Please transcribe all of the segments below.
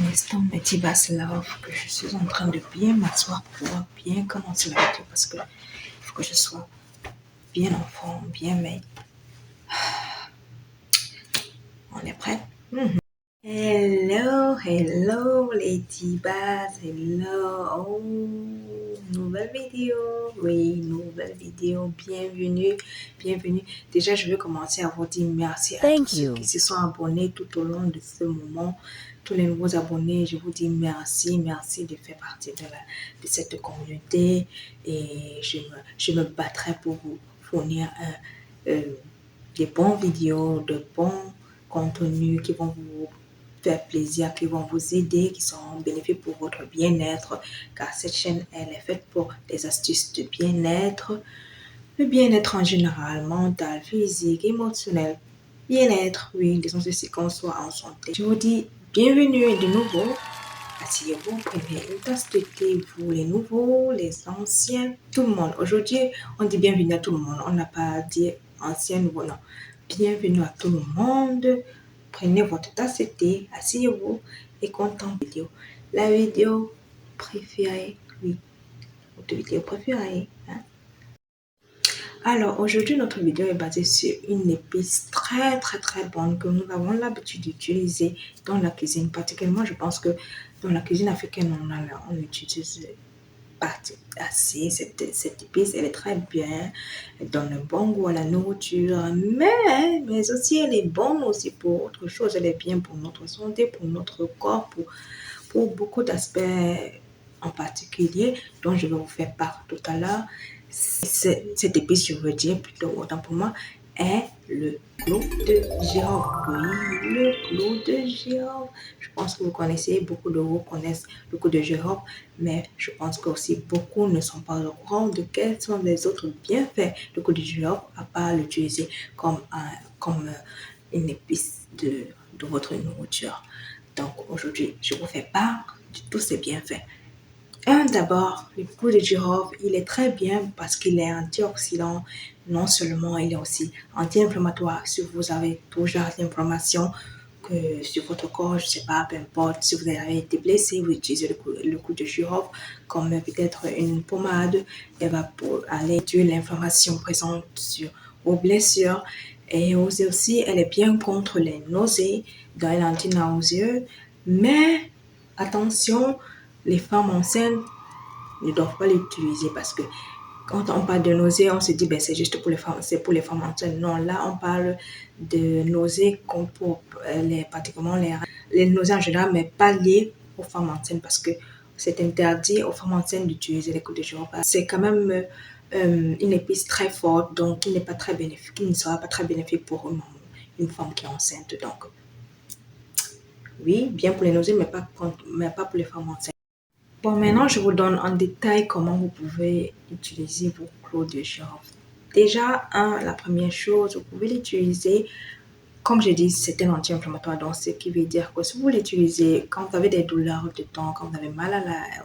l'instant, mes petits basses love, que je suis en train de bien m'asseoir pour bien commencer la vidéo parce que il faut que je sois bien en forme, bien made. On est prêt? Hello, hello les petits basses, hello. Oh, nouvelle vidéo, oui, nouvelle vidéo, bienvenue, bienvenue. Déjà, je vais commencer à vous dire merci à tous ceux qui se sont abonnés tout au long de ce moment. Tous les nouveaux abonnés, je vous dis merci, merci de faire partie de cette communauté et je me battrai pour vous fournir des bons vidéos, de bons contenus qui vont vous faire plaisir, qui vont vous aider, qui seront bénéfiques pour votre bien-être, car cette chaîne, elle est faite pour des astuces de bien-être, le bien-être en général, mental, physique, émotionnel, bien-être, oui, disons ceci, qu'on soit en santé. Je vous dis bienvenue de nouveau. Asseyez-vous, prenez une tasse de thé, vous les nouveaux, les anciens, tout le monde. Aujourd'hui, on dit bienvenue à tout le monde. On n'a pas dit ancien, nouveau, non. Bienvenue à tout le monde. Prenez votre tasse de thé, asseyez-vous et contemplez la vidéo. La vidéo préférée, oui, votre vidéo préférée. Hein? Alors, aujourd'hui, notre vidéo est basée sur une épice très, très, très bonne que nous avons l'habitude d'utiliser dans la cuisine. Particulièrement, je pense que dans la cuisine africaine, on utilise pas assez cette épice. Elle est très bien. Elle donne un bon goût à la nourriture. Mais aussi, elle est bonne aussi pour autre chose. Elle est bien pour notre santé, pour notre corps, pour beaucoup d'aspects en particulier dont je vais vous faire part tout à l'heure. Cette épice, je veux dire plutôt autant pour moi, est le clou de girofle. Oui, le clou de girofle. Je pense que vous connaissez, beaucoup de vous connaissent le clou de girofle, mais je pense que aussi beaucoup ne sont pas au courant de quels sont les autres bienfaits du clou de girofle, à part l'utiliser comme une épice de votre nourriture. Donc aujourd'hui, je vous fais part de tous ces bienfaits. D'abord, le clou de girofle, il est très bien parce qu'il est antioxydant. Non seulement, il est aussi anti-inflammatoire. Si vous avez toujours l'inflammation que sur votre corps, je ne sais pas, peu importe, si vous avez été blessé, vous utilisez le clou de girofle comme peut-être une pommade. Elle va pour aller tuer l'inflammation présente sur vos blessures. Et aussi, elle est bien contre les nausées, dans l'anti-nauséeux. Mais attention, les femmes enceintes ne doivent pas l'utiliser parce que quand on parle de nausées, on se dit c'est juste pour les femmes, c'est pour les femmes enceintes. Non, là on parle de nausées comme pour pratiquement les nausées en général, mais pas liées aux femmes enceintes parce que c'est interdit aux femmes enceintes d'utiliser les clous de girofle. C'est quand même une épice très forte, donc qui n'est pas très bénéfique, qui ne sera pas très bénéfique pour une femme qui est enceinte. Donc oui, bien pour les nausées, mais pas pour les femmes enceintes. Bon, maintenant, je vous donne en détail comment vous pouvez utiliser vos clous de girofle. Déjà, la première chose, vous pouvez l'utiliser, comme j'ai dit, c'est un anti-inflammatoire, donc ce qui veut dire que si vous l'utilisez quand vous avez des douleurs de dents, quand vous avez mal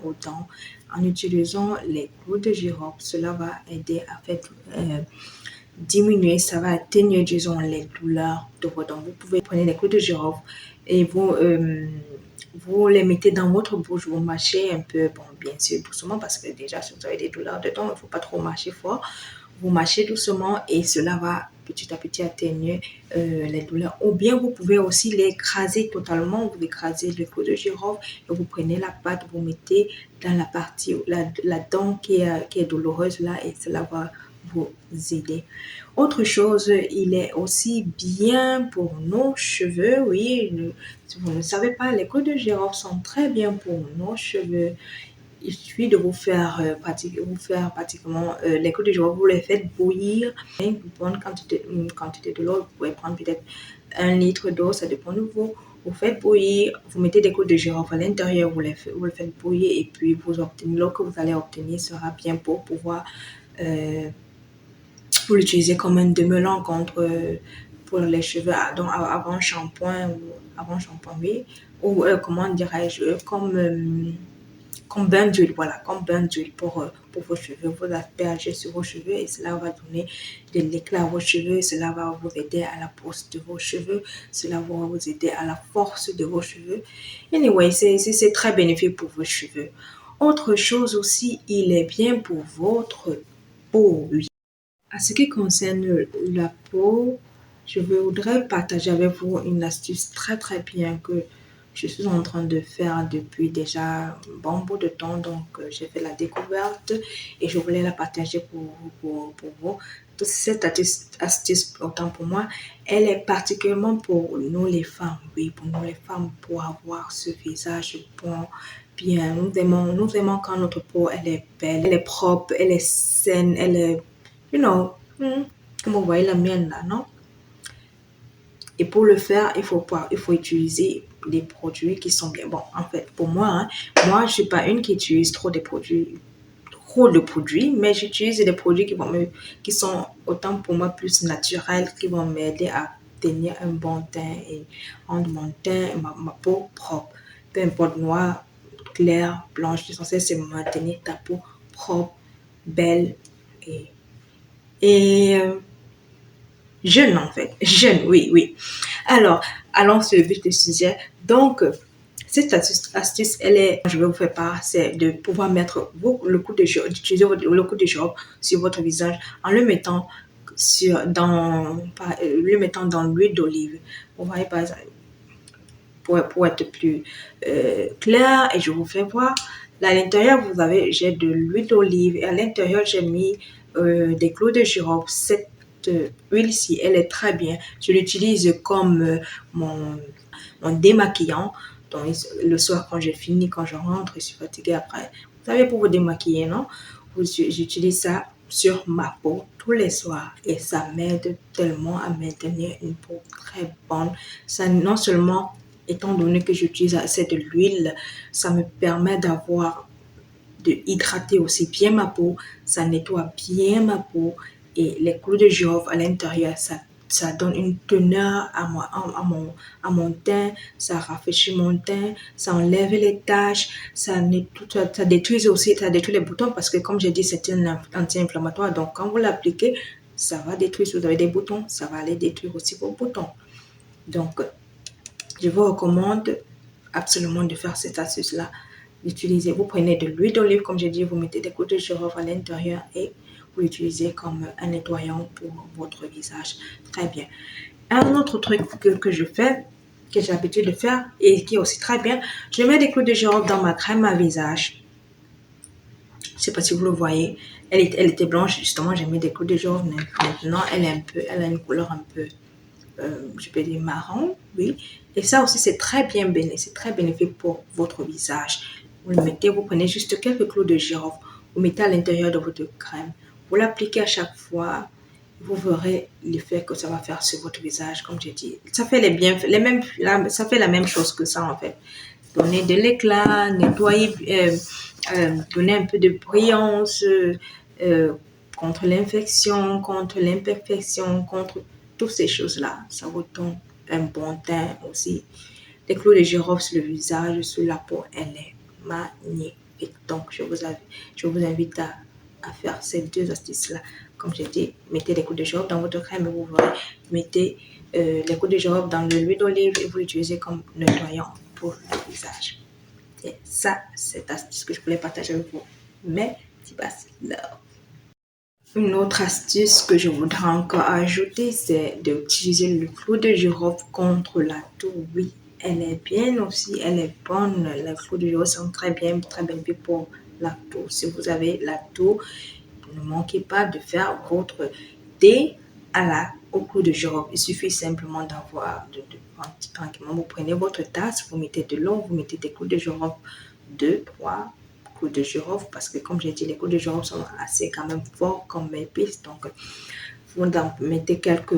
aux dents, en utilisant les clous de girofle, cela va aider à faire diminuer, ça va atténuer, disons, les douleurs de vos dents. Vous pouvez prendre les clous de girofle et vous les mettez dans votre bouche, vous mâchez un peu, bon, bien sûr, doucement, parce que déjà, si vous avez des douleurs de dents, il ne faut pas trop mâcher fort. Vous mâchez doucement et cela va petit à petit atténuer les douleurs. Ou bien, vous pouvez aussi l'écraser totalement. Vous écrasez le clou de girofle et vous prenez la pâte, vous mettez dans la partie, la dent qui est douloureuse là et cela va vous aider. Autre chose, il est aussi bien pour nos cheveux. Oui, si vous ne savez pas, les clous de girofle sont très bien pour nos cheveux. Il suffit de vous faire pratiquement les clous de girofle, vous les faites bouillir. Une bonne quantité de l'eau, vous pouvez prendre peut-être 1 litre d'eau, ça dépend de vous. Vous faites bouillir, vous mettez des clous de girofle à l'intérieur, vous le faites bouillir et puis l'eau que vous allez obtenir sera bien pour pouvoir vous l'utilisez comme un démêlant pour les cheveux, donc avant shampoing, oui, ou comment dirais-je, comme comme bain d'huile, voilà, comme bain d'huile pour vos cheveux. Vous aspergez sur vos cheveux et cela va donner de l'éclat à vos cheveux. Cela va vous aider à la pousse de vos cheveux. Cela va vous aider à la force de vos cheveux. Anyway, c'est très bénéfique pour vos cheveux. Autre chose aussi, il est bien pour votre peau. À ce qui concerne la peau, je voudrais partager avec vous une astuce très bien que je suis en train de faire depuis déjà un bon bout de temps. Donc, j'ai fait la découverte et je voulais la partager pour vous. Cette astuce, autant pour moi, elle est particulièrement pour nous les femmes. Oui, pour nous les femmes, pour avoir ce visage bon, bien. Nous aimons quand notre peau, elle est belle, elle est propre, elle est saine, elle est comme vous voyez la mienne là, non? Et pour le faire, il faut utiliser des produits qui sont bien. Bon, en fait, pour moi, moi, je suis pas une qui utilise trop de produits, mais j'utilise des produits qui sont autant pour moi plus naturels, qui vont m'aider à tenir un bon teint et rendre mon teint, ma peau propre. Peu importe noir, clair, blanche, l'essentiel c'est maintenir ta peau propre, belle et jeune en fait. Jeune, oui. Alors, allons sur le vif du sujet. Donc, cette astuce, je vais vous faire part, c'est de pouvoir mettre le coup de job, d'utiliser le coup de job sur votre visage en le mettant le mettant dans l'huile d'olive. Vous voyez, par exemple, pour être plus clair, et je vous fais voir. Là, à l'intérieur, j'ai de l'huile d'olive et à l'intérieur, j'ai mis des clous de girofle. Cette huile-ci, elle est très bien. Je l'utilise comme mon démaquillant. Donc, le soir, quand j'ai fini, quand je rentre, je suis fatiguée après. Vous savez, pour vous démaquiller, non? J'utilise ça sur ma peau tous les soirs et ça m'aide tellement à maintenir une peau très bonne. Ça, non seulement, étant donné que j'utilise assez de l'huile, ça me permet de hydrater aussi bien ma peau, ça nettoie bien ma peau et les clous de girofle à l'intérieur, ça donne une teneur à mon teint, ça rafraîchit mon teint, ça enlève les taches, ça détruit les boutons parce que comme j'ai dit, c'est un anti-inflammatoire. Donc quand vous l'appliquez, ça va détruire, si vous avez des boutons, ça va aller détruire aussi vos boutons. Donc, je vous recommande absolument de faire cette astuce-là. D'utiliser, vous prenez de l'huile d'olive, comme j'ai dit, vous mettez des gouttes de girofle à l'intérieur et vous l'utilisez comme un nettoyant pour votre visage. Très bien. Un autre truc que je fais, que j'ai l'habitude de faire et qui est aussi très bien, je mets des clous de girofle dans ma crème à visage. Je ne sais pas si vous le voyez. Elle était blanche, justement, j'ai mis des clous de girofle. Maintenant, elle a une couleur un peu je peux dire marron, oui. Et ça aussi, c'est très bénéfique pour votre visage. Vous le mettez, vous prenez juste quelques clous de girofle, vous mettez à l'intérieur de votre crème. Vous l'appliquez à chaque fois, vous verrez l'effet que ça va faire sur votre visage, comme j'ai dit. Ça fait ça fait la même chose que ça, en fait. Donner de l'éclat, nettoyer, donner un peu de brillance, contre l'infection, contre l'imperfection, contre toutes ces choses-là. Ça vous donne un bon teint aussi. Les clous de girofle sur le visage, sur la peau, elle est magnifique. Donc, je vous invite à faire ces deux astuces-là. Comme j'ai dit, mettez les clous de girofle dans votre crème et vous verrez. Mettez les clous de girofle dans l'huile d'olive et vous l'utilisez comme nettoyant pour le visage. Et ça, c'est l'astuce que je voulais partager avec vous. Mais, c'est pas là. Une autre astuce que je voudrais encore ajouter, c'est d'utiliser le clou de girofle contre la toux. Oui, elle est bien aussi, elle est bonne. Les clous de girofle sont très bien pour la toux. Si vous avez la toux, ne manquez pas de faire votre thé au clou de girofle. Il suffit simplement tranquillement, vous prenez votre tasse, vous mettez de l'eau, vous mettez des clous de girofle, 2, 3 clous de girofle, parce que comme j'ai dit, les clous de girofle sont assez quand même forts comme épices. Donc, vous mettez quelques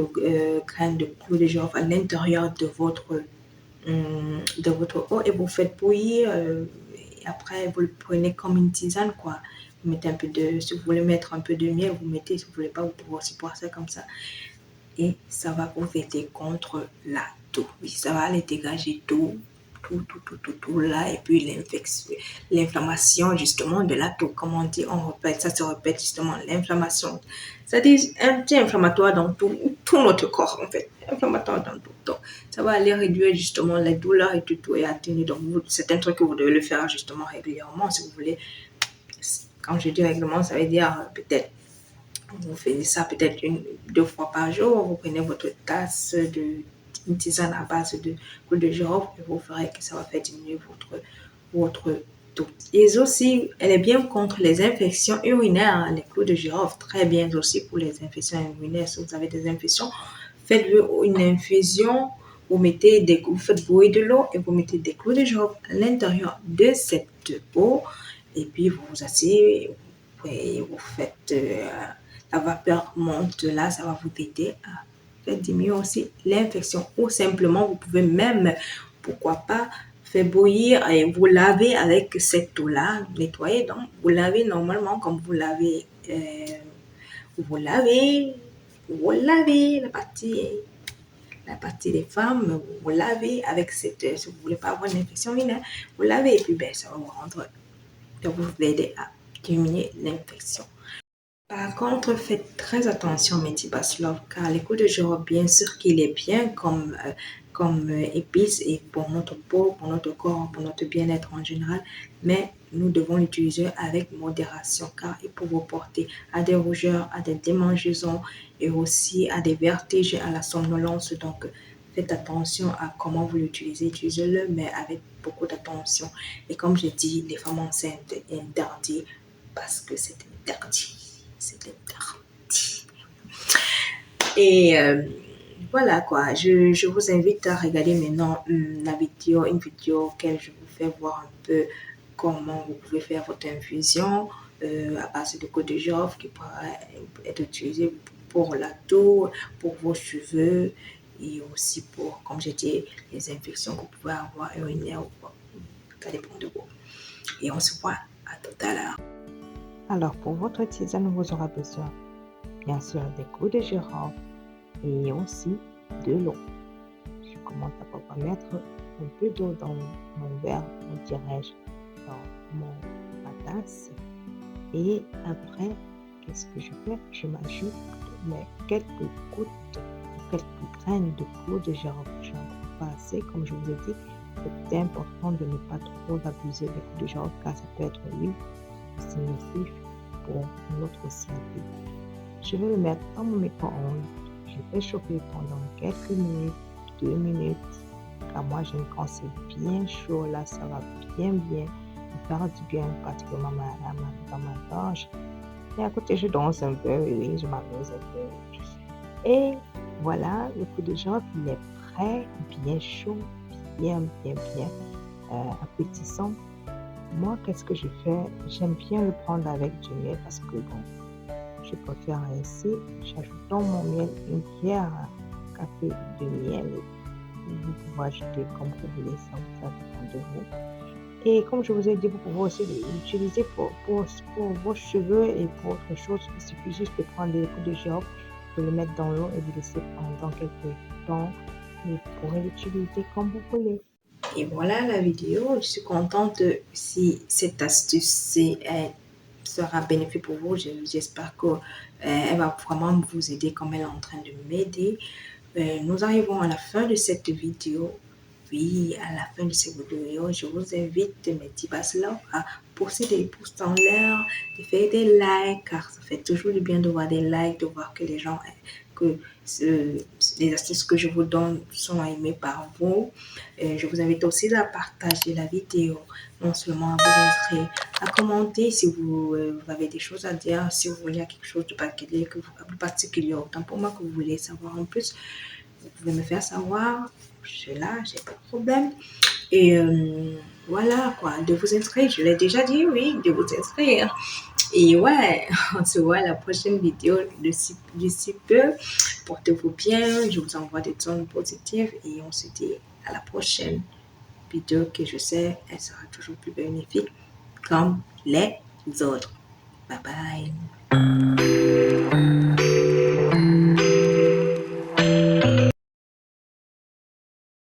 graines de clous de girofle à l'intérieur de votre eau et vous faites bouillir. Et après, vous le prenez comme une tisane, quoi. Vous mettez si vous voulez mettre un peu de miel, vous mettez, si vous ne voulez pas, vous pouvez aussi boire ça comme ça. Et ça va vous aider contre la toux. Oui, ça va aller dégager tout tout là, et puis l'inflammation justement de la peau, comme on dit, on répète, ça se répète justement, l'inflammation. C'est-à-dire un petit inflammatoire dans tout notre corps en fait, inflammatoire dans tout. Donc, ça va aller réduire justement les douleurs et tout et atténuer. Donc, c'est un truc que vous devez le faire justement régulièrement si vous voulez. Quand je dis régulièrement, ça veut dire peut-être vous faites ça peut-être 2 fois par jour. Vous prenez votre tasse une tisane à base de clou de girofle et vous verrez que ça va faire diminuer votre taux. Et aussi, elle est bien contre les infections urinaires, les clous de girofle, très bien aussi pour les infections urinaires. Si vous avez des infections, faites-le une infusion. Vous faites bouillir de l'eau et vous mettez des clous de girofle à l'intérieur de cette eau. Et puis, vous vous asseyez et vous faites la vapeur monte là, ça va vous aider à faire diminuer aussi l'infection. Ou simplement, vous pouvez même, pourquoi pas, faire bouillir et vous laver avec cette eau-là, nettoyer. Donc, vous lavez normalement comme vous lavez, la partie des femmes, vous lavez avec cette, si vous ne voulez pas avoir une infection urinaire, vous lavez et puis ça va vous aider à diminuer l'infection. Par contre, faites très attention, mes petits Love, car les clous de girofle, bien sûr qu'il est bien comme épice et pour notre peau, pour notre corps, pour notre bien-être en général, mais nous devons l'utiliser avec modération car il peut vous porter à des rougeurs, à des démangeaisons et aussi à des vertiges, à la somnolence. Donc, faites attention à comment vous l'utilisez. Utilisez-le, mais avec beaucoup d'attention. Et comme je dis, les femmes enceintes, interdit parce que c'est interdit. C'est interdit. Et voilà quoi, je vous invite à regarder maintenant une vidéo que je vous fais voir un peu comment vous pouvez faire votre infusion à base de clou de girofle qui pourra être utilisé pour la toux, pour vos cheveux et aussi pour, comme j'ai dit, les infections que vous pouvez avoir urinaires ou quoi. Ça dépend de vous. Et on se voit à tout à l'heure. Alors, pour votre tisane, vous aurez besoin, bien sûr, des clous de girofle et aussi de l'eau. Je commence à pouvoir mettre un peu d'eau dans mon verre, ou dirais-je, dans ma tasse. Et après, qu'est-ce que je fais? Je m'ajoute quelques gouttes, quelques graines de clous de girofle. Je n'en trouve pas assez, comme je vous ai dit. C'est important de ne pas trop abuser des clous de girofle car ça peut être nocif pour notre santé. Je vais le mettre dans mon micro-ondes. Je vais chauffer pendant quelques minutes, 2 minutes. Car moi, j'aime quand c'est bien chaud. Là, ça va bien me faire du bien, particulièrement dans ma gorge. Et à côté, je danse un peu, oui, je m'amuse un peu. Et voilà, le coup de girofle, il est prêt, bien chaud, bien appétissant. Moi, qu'est-ce que je fais? J'aime bien le prendre avec du miel parce que bon, je préfère ainsi. J'ajoute dans mon miel une cuillère à café de miel. Vous pouvez ajouter comme vous voulez, ça dépend de vous. Et comme je vous ai dit, vous pouvez aussi l'utiliser pour vos cheveux et pour autre chose. Il suffit juste de prendre des coups de girofle, de le mettre dans l'eau et de laisser pendant quelques temps. Vous pourrez l'utiliser comme vous voulez. Et voilà la vidéo. Je suis contente si cette astuce sera bénéfique pour vous. J'espère qu'elle va vraiment vous aider comme elle est en train de m'aider. Nous arrivons à la fin de cette vidéo. Oui, à la fin de cette vidéo, je vous invite, mes petits Love, à pousser des pouces en l'air, de faire des likes, car ça fait toujours du bien de voir des likes, de voir que les gens, que les astuces que je vous donne sont aimées par vous. Je vous invite aussi à partager la vidéo, non seulement à vous inscrire, à commenter si vous avez des choses à dire, si vous voulez quelque chose de particulier, autant pour moi que vous voulez savoir en plus. Vous pouvez me faire savoir, je suis là, j'ai pas de problème. Et voilà quoi, de vous inscrire, je l'ai déjà dit, oui, de vous inscrire. Et ouais, on se voit à la prochaine vidéo d'ici peu. Portez-vous bien, je vous envoie des ondes positives et on se dit à la prochaine vidéo que je sais, elle sera toujours plus bénéfique comme les autres. Bye bye.